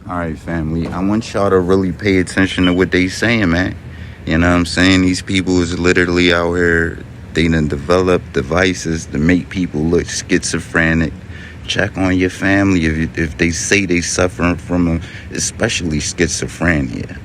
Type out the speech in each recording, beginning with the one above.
All right, family. I want y'all to really pay attention to what they saying, man. You know what I'm saying? These people is literally out here. They done develop devices to make people look schizophrenic. Check on your family if they say they suffering from especially schizophrenia,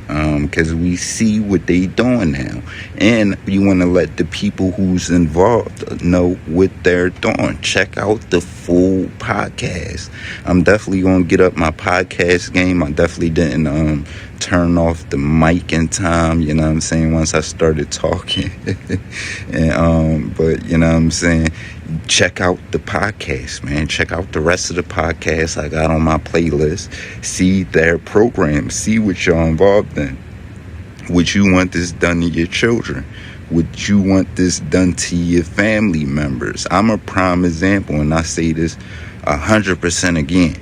because we see what they doing now, and you want to let the people who's involved know what they're doing. Check out the full podcast. I'm definitely gonna get up my podcast game. I definitely didn't turn off the mic in time, you know what I'm saying, once I started talking. And but you know what I'm saying, check out the podcast, man. Check out the rest of the podcasts I got on my playlist. See their programs. See what you're involved in. Would you want this done to your children? Would you want this done to your family members? I'm a prime example, and I say this 100% again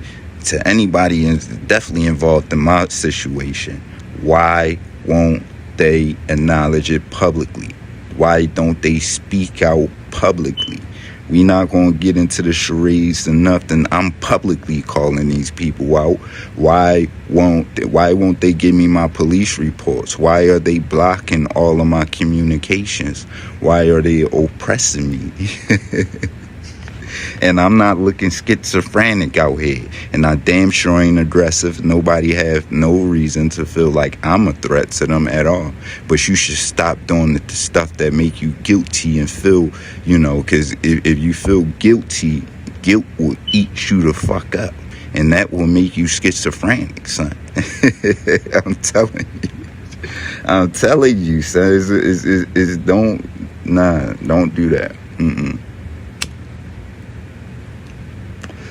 to anybody definitely involved in my situation. Why won't they acknowledge it publicly? Why don't they speak out publicly? We not gonna get into the charades and nothing. I'm publicly calling these people out. Why won't they give me my police reports? Why are they blocking all of my communications? Why are they oppressing me? And I'm not looking schizophrenic out here. And I damn sure ain't aggressive. Nobody have no reason to feel like I'm a threat to them at all. But you should stop doing the stuff that make you guilty and feel, because if you feel guilty, guilt will eat you the fuck up. And that will make you schizophrenic, son. I'm telling you. I'm telling you, son. Don't do that.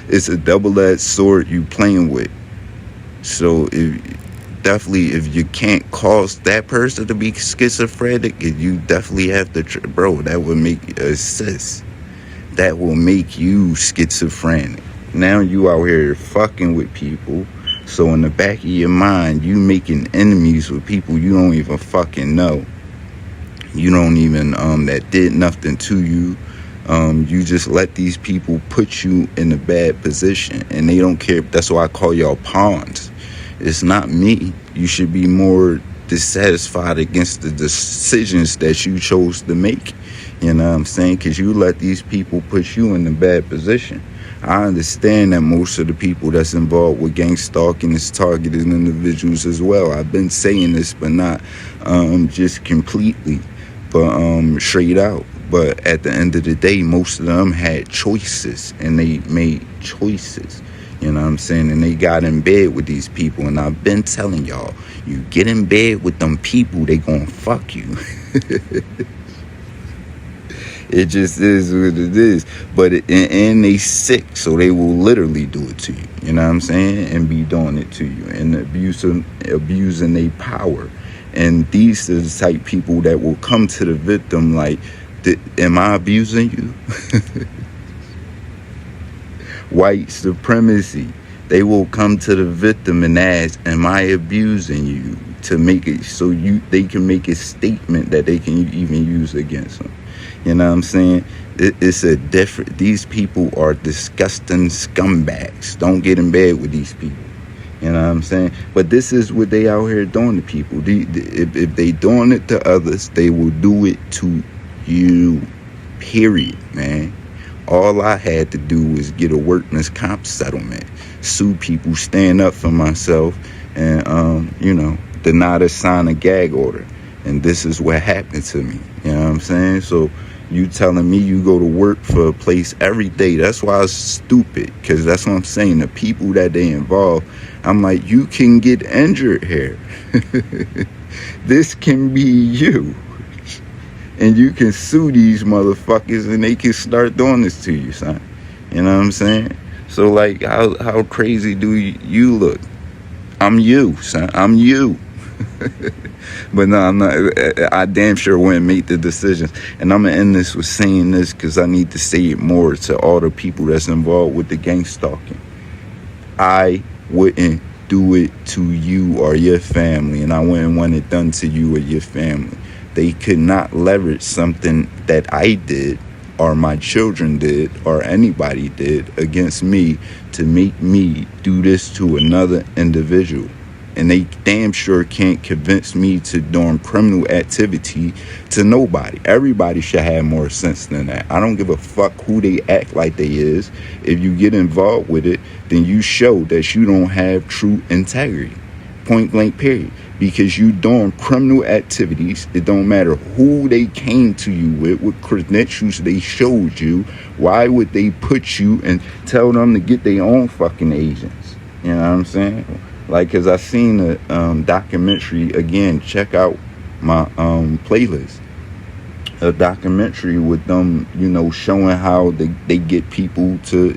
It's a double-edged sword you playing with. So if you can't cause that person to be schizophrenic, you definitely have to, bro, that would make assist. That will make you schizophrenic. Now you out here fucking with people. So in the back of your mind, you making enemies with people you don't even fucking know. You don't even, that did nothing to you. You just let these people put you in a bad position, and they don't care. That's why I call y'all pawns. It's not me. You should be more dissatisfied against the decisions that you chose to make. You know what I'm saying? Because you let these people put you in a bad position. I understand that most of the people that's involved with gang stalking is targeted individuals as well. I've been saying this, but not just completely, but straight out. But at the end of the day, most of them had choices, and they made choices. You know what I'm saying? And they got in bed with these people. And I've been telling y'all, you get in bed with them people, they gonna fuck you. It just is what it is. But and they sick, so they will literally do it to you. You know what I'm saying? And be doing it to you. And abusing their power. And these are the type people that will come to the victim like, am I abusing you? White supremacy. They will come to the victim and ask, am I abusing you? To make it so they can make a statement that they can even use against them. You know what I'm saying? It's a different. These people are disgusting scumbags. Don't get in bed with these people. You know what I'm saying? But this is what they out here doing to people. If they doing it to others, they will do it to you, period, man. All I had to do was get a workman's comp settlement, sue people, stand up for myself, and deny to sign a gag order. And this is what happened to me. You know what I'm saying? So you telling me you go to work for a place every day? That's why it's stupid, because that's what I'm saying. The people that they involve, I'm like, you can get injured here. This can be you. And you can sue these motherfuckers, and they can start doing this to you, son. You know what I'm saying? So, like, how crazy do you look? I'm you, son. I'm you. But no, I'm not. I damn sure wouldn't make the decisions. And I'm going to end this with saying this, because I need to say it more to all the people that's involved with the gang stalking. I wouldn't do it to you or your family, and I wouldn't want it done to you or your family. They could not leverage something that I did or my children did or anybody did against me to make me do this to another individual. And they damn sure can't convince me to doing criminal activity to nobody. Everybody should have more sense than that. I don't give a fuck who they act like they is. If you get involved with it, then you show that you don't have true integrity. Point blank period. Because you doing criminal activities. It don't matter who they came to you with, what credentials they showed you. Why would they put you and tell them to get their own fucking agents? You know what I'm saying? Like, cause I seen a documentary, again, check out my playlist, a documentary with them, you know, showing how they get people to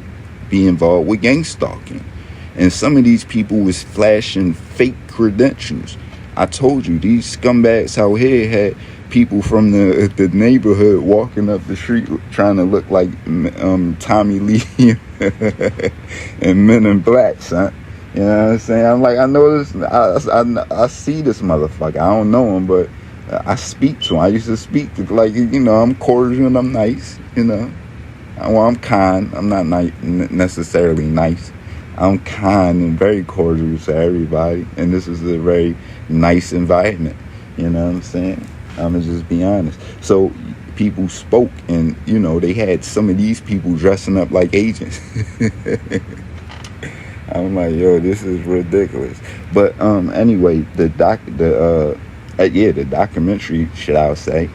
be involved with gang stalking. And some of these people was flashing fake credentials. I told you, these scumbags out here had people from the neighborhood walking up the street trying to look like Tommy Lee and Men in Black, son. You know what I'm saying? I'm like, I know this. I see this motherfucker. I don't know him, but I speak to him. I used to speak to, like, you know, I'm cordial and I'm nice. You know, well, I'm kind. I'm not necessarily nice. I'm kind and very cordial to everybody, and this is a very nice environment. You know what I'm saying? I'm gonna just be honest. So people spoke, and you know, they had some of these people dressing up like agents. I'm like, yo, this is ridiculous. But anyway, the documentary, should I say,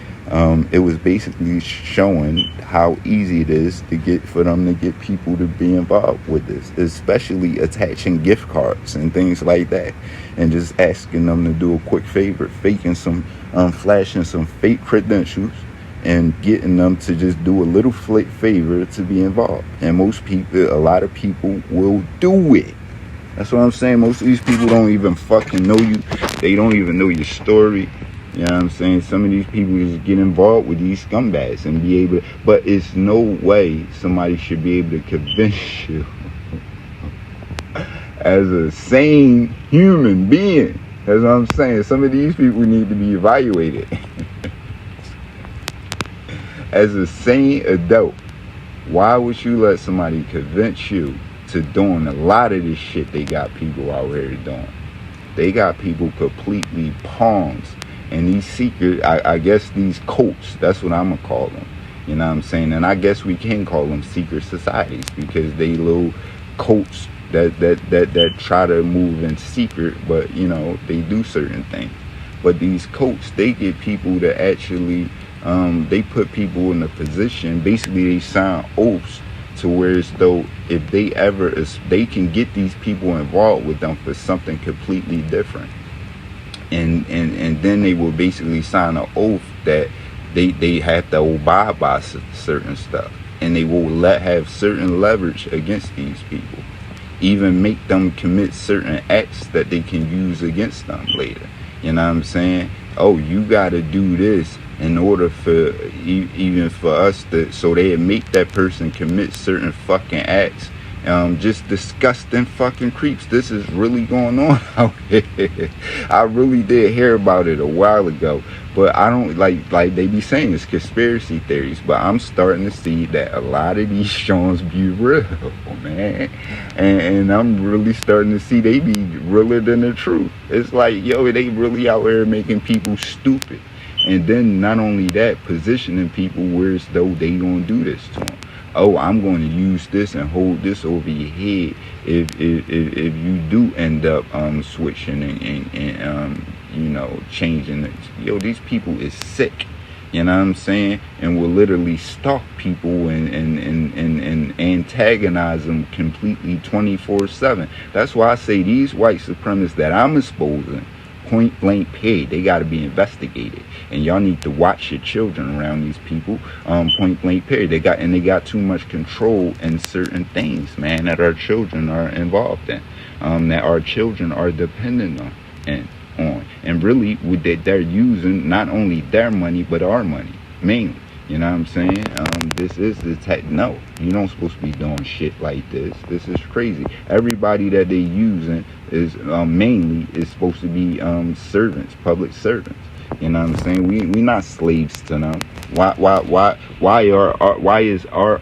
it was basically showing how easy it is for them to get people to be involved with this, especially attaching gift cards and things like that, and just asking them to do a quick favor, flashing some fake credentials, and getting them to just do a little favor to be involved. And a lot of people will do it. That's what I'm saying. Most of these people don't even fucking know you. They don't even know your story. You know what I'm saying? Some of these people just get involved with these scumbags and be able to, but it's no way somebody should be able to convince you as a sane human being. That's what I'm saying. Some of these people need to be evaluated. As a sane adult, why would you let somebody convince you to doing a lot of this shit they got people out here doing? They got people completely pawns. And these secret, I guess these cults, that's what I'm going to call them. You know what I'm saying? And I guess we can call them secret societies, because they little cults that try to move in secret, but, you know, they do certain things. But these cults, they get people to actually, they put people in a position, basically they sign oaths to where as though if they can get these people involved with them for something completely different. And then they will basically sign an oath that they have to abide by certain stuff, and they will have certain leverage against these people, even make them commit certain acts that they can use against them later. You know what I'm saying? Oh, you got to do this in order for even for us to, so they make that person commit certain fucking acts. Just disgusting fucking creeps. This is really going on out here. I really did hear about it a while ago, but I don't like they be saying it's conspiracy theories, but I'm starting to see that a lot of these shows be real, man, and I'm really starting to see they be realer than the truth. It's like, yo, they really out here making people stupid, and then not only that, positioning people where as though they gonna do this to them. Oh, I'm going to use this and hold this over your head if you do end up switching and you know, changing it. Yo, these people is sick. You know what I'm saying? And will literally stalk people and antagonize them completely 24/7. That's why I say these white supremacists that I'm exposing, point blank period, they got to be investigated, and y'all need to watch your children around these people. Point blank period, they got too much control in certain things, man, that our children are involved in, that our children are dependent on, and really with that they're using not only their money but our money mainly. You know what I'm saying? This is the tech. No, you don't supposed to be doing shit like this. This is crazy. Everybody that they using is mainly is supposed to be servants, public servants. You know what I'm saying? We not slaves to them. Why is our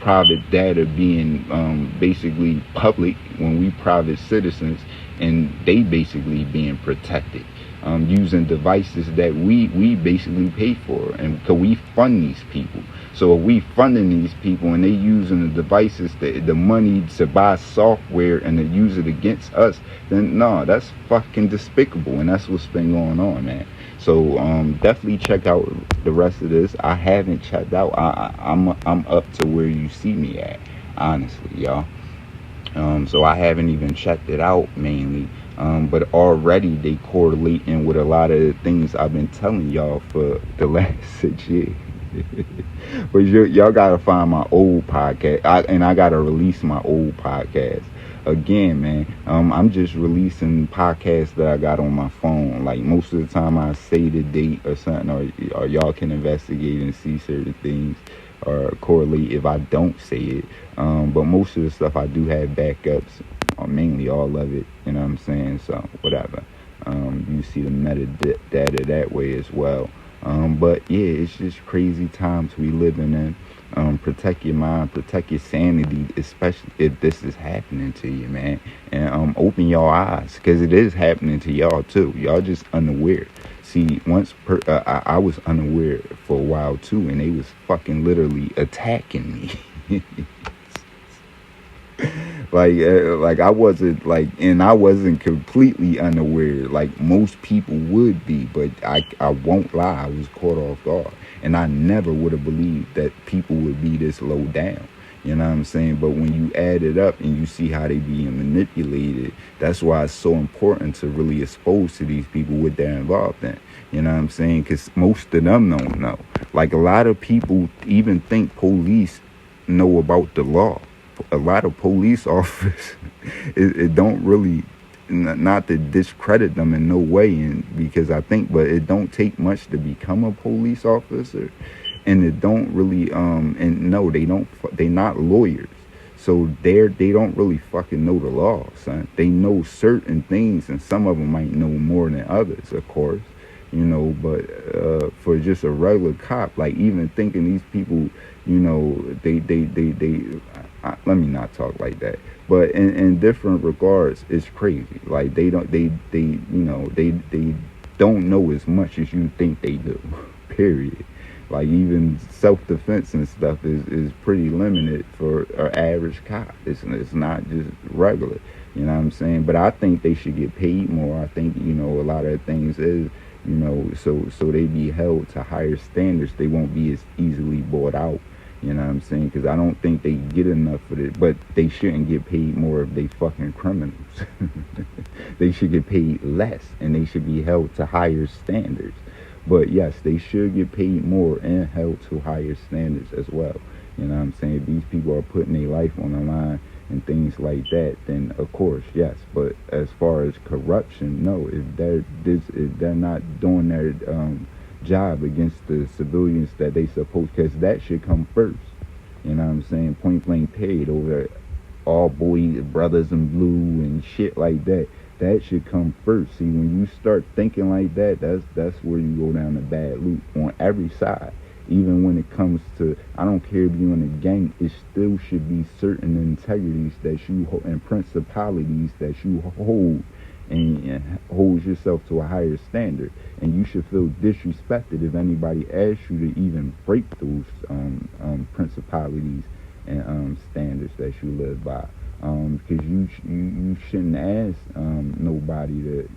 private data being basically public when we private citizens, and they basically being protected, using devices that we basically pay for, and because we fund these people. So if we funding these people and they using the devices, the money to buy software and to use it against us, then no, that's fucking despicable, and that's what's been going on, man. So definitely check out the rest of this. I haven't checked out. I'm up to where you see me at, honestly, y'all. So I haven't even checked it out mainly. But already they correlating with a lot of the things I've been telling y'all for the last 6 years. But y'all gotta find my old podcast, and I gotta release my old podcast again, man. I'm just releasing podcasts that I got on my phone. Like most of the time, I say the date or something, or y'all can investigate and see certain things or correlate if I don't say it. But most of the stuff I do have backups, or mainly all of it. You know what I'm saying? So whatever. You see the metadata that way as well. But yeah, it's just crazy times we living in. Protect your mind, protect your sanity, especially if this is happening to you, man. And open your eyes, because it is happening to y'all too. Y'all just unaware. See, I was unaware for a while too, and they was fucking literally attacking me. Like I wasn't and I wasn't completely unaware like most people would be, but I won't lie, I was caught off guard, and I never would have believed that people would be this low down. You know what I'm saying? But when you add it up and you see how they being manipulated, that's why it's so important to really expose to these people what they're involved in. You know what I'm saying? Because most of them don't know. Like a lot of people even think police know about the law. A lot of police officers, it don't really, not to discredit them in no way, and because I think, but it don't take much to become a police officer, and it don't really, and no, they not lawyers, so they don't really fucking know the law, son. They know certain things, and some of them might know more than others, of course, but for just a regular cop, like even thinking these people, let me not talk like that, but in different regards, it's crazy. Like they don't know as much as you think they do. Period. Like even self-defense and stuff is pretty limited for an average cop. It's not just regular. You know what I'm saying? But I think they should get paid more. I think a lot of things is so they be held to higher standards. They won't be as easily bought out. You know what I'm saying? Because I don't think they get enough for it. But they shouldn't get paid more if they fucking criminals. They should get paid less, and they should be held to higher standards. But yes, they should get paid more and held to higher standards as well. You know what I'm saying? If these people are putting their life on the line and things like that, then of course, yes. But as far as corruption, no. If they're not doing their job against the civilians that they supposed, because that should come first. You know what I'm saying? Point blank paid over all boys, brothers in blue and shit like that. That should come first. See, when you start thinking like that, that's where you go down a bad loop on every side. Even when it comes to, I don't care if you're in a gang, it still should be certain integrities that you hold and principalities that you hold, and hold yourself to a higher standard. And you should feel disrespected if anybody asks you to even break those principalities and standards that you live by. Because you shouldn't ask nobody to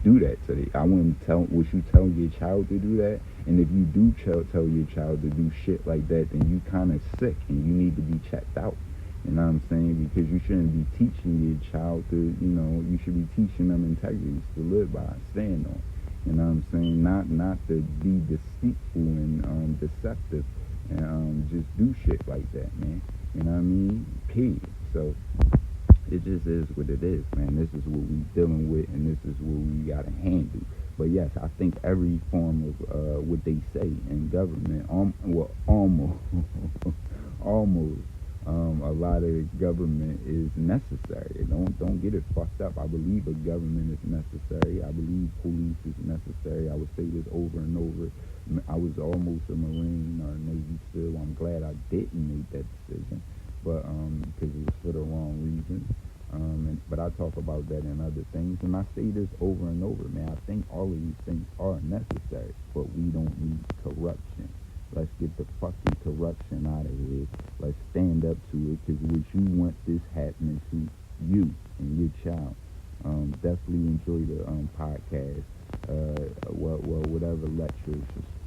do that today. I wouldn't would you tell your child to do that? And if you do tell your child to do shit like that, then you kind of sick and you need to be checked out. You know what I'm saying? Because you shouldn't be teaching your child to, you should be teaching them integrities to live by, stand on. You know what I'm saying? Not to be deceitful and deceptive and just do shit like that, man. You know what I mean? Period. So it just is what it is, man. This is what we dealing with, and this is what we gotta handle. But yes, I think every form of what they say in government, almost, almost A lot of the government is necessary. Don't get it fucked up. I believe a government is necessary. I believe police is necessary. I would say this over and over. I was almost a Marine or Navy SEAL. I'm glad I didn't make that decision, but because it was for the wrong reasons. But I talk about that in other things, and I say this over and over, man. I think all of these things are necessary, but we don't need corruption. Let's get the fucking corruption out of here. Let's stand up to it, because would you want this happening to you and your child? Definitely enjoy the podcast. Whatever lectures,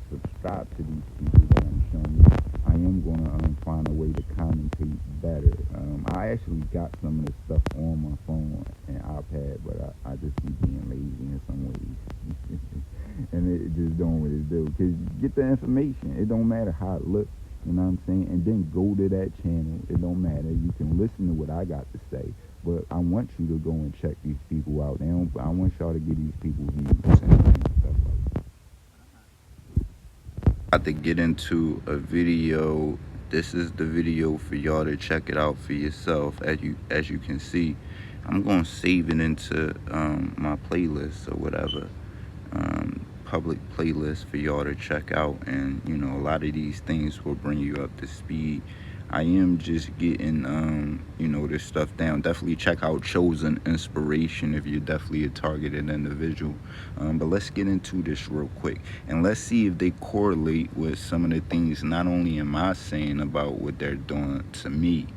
subscribe to these people that I'm showing you. I am going to find a way to commentate better. I actually got some of this stuff on my phone and iPad, but I just be being lazy in some ways. And it just doing what it do. Because get the information. It don't matter how it looks, you know what I'm saying? And then go to that channel. It don't matter. You can listen to what I got to say. But I want you to go and check these people out. I want y'all to get these people views and stuff like that. I have to get into a video. This is the video for y'all to check it out for yourself. As you can see, I'm gonna save it into my playlist or whatever, public playlist for y'all to check out. And you know, a lot of these things will bring you up to speed. I am just getting this stuff down. Definitely check out Chosen Inspiration if you're definitely a targeted individual. But let's get into this real quick, and let's see if they correlate with some of the things not only am I saying about what they're doing to me,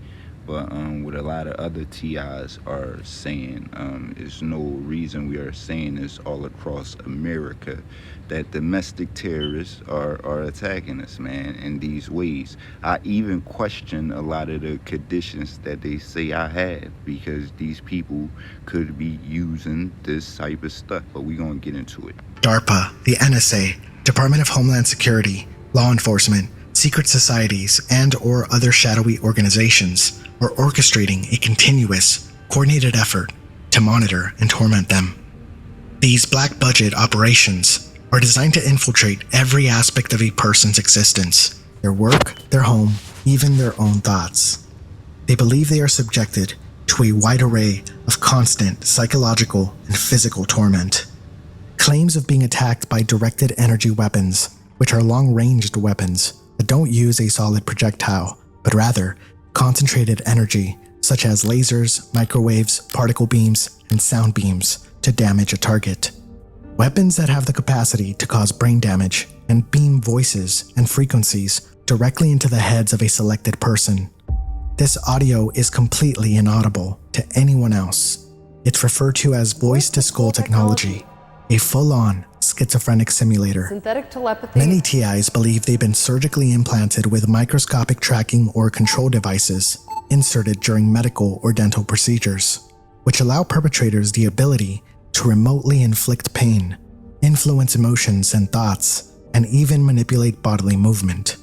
but what a lot of other TIs are saying. There's no reason we are saying this all across America, that domestic terrorists are attacking us, man, in these ways. I even question a lot of the conditions that they say I have, because these people could be using this type of stuff, but we're gonna get into it. DARPA, the NSA, Department of Homeland Security, law enforcement, secret societies, and or other shadowy organizations are orchestrating a continuous, coordinated effort to monitor and torment them. These black budget operations are designed to infiltrate every aspect of a person's existence, their work, their home, even their own thoughts. They believe they are subjected to a wide array of constant psychological and physical torment. Claims of being attacked by directed energy weapons, which are long-ranged weapons that don't use a solid projectile, but rather concentrated energy such as lasers, microwaves, particle beams, and sound beams to damage a target. Weapons that have the capacity to cause brain damage and beam voices and frequencies directly into the heads of a selected person. This audio is completely inaudible to anyone else. It's referred to as voice-to-skull technology, a full-on schizophrenic simulator. Synthetic telepathy. Many TIs believe they've been surgically implanted with microscopic tracking or control devices inserted during medical or dental procedures, which allow perpetrators the ability to remotely inflict pain, influence emotions and thoughts, and even manipulate bodily movement.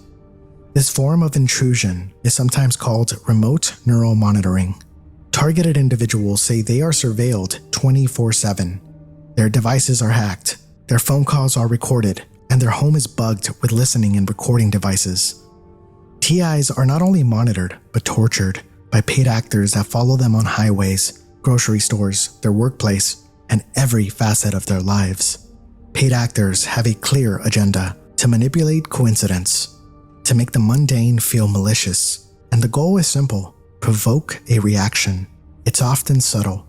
This form of intrusion is sometimes called remote neural monitoring. Targeted individuals say they are surveilled 24/7. Their devices are hacked, their phone calls are recorded, and their home is bugged with listening and recording devices. TIs are not only monitored, but tortured by paid actors that follow them on highways, grocery stores, their workplace, and every facet of their lives. Paid actors have a clear agenda to manipulate coincidence, to make the mundane feel malicious, and the goal is simple: provoke a reaction. It's often subtle.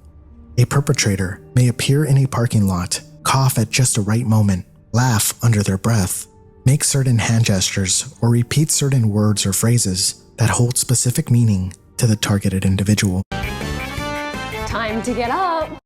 A perpetrator may appear in a parking lot, cough at just the right moment, laugh under their breath, make certain hand gestures, or repeat certain words or phrases that hold specific meaning to the targeted individual. Time to get up.